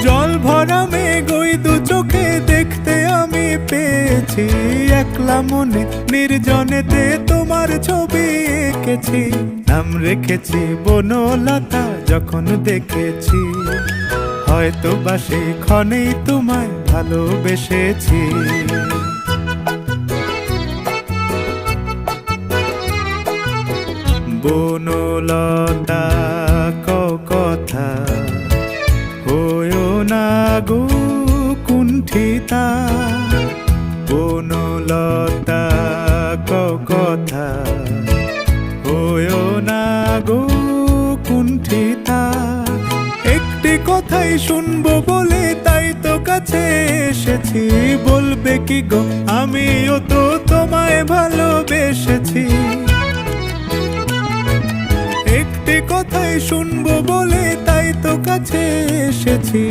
জল ভরা মেঘ ওই দু চোখে দেখতে আমি পেয়েছি, একলা মনে নির্জনেতে তোমার ছবি এঁকেছি। নাম রেখেছি বনলতা যখন দেখেছি, হয়তো বা সেই ক্ষণেই তোমায় ভালোবেসেছি। বনলতা কথা হয়ো না গো কুণ্ঠিতা, বনলতা কথা হয়ো না গো কুণ্ঠিতা। একটি কথাই শুনবো বলে তাই তো কাছে এসেছি, বলবে কি গো আমিও তো তোমায় ভালোবেসেছি। একটি কথাই শুনবো বলে তাই তো কাছে এসেছি,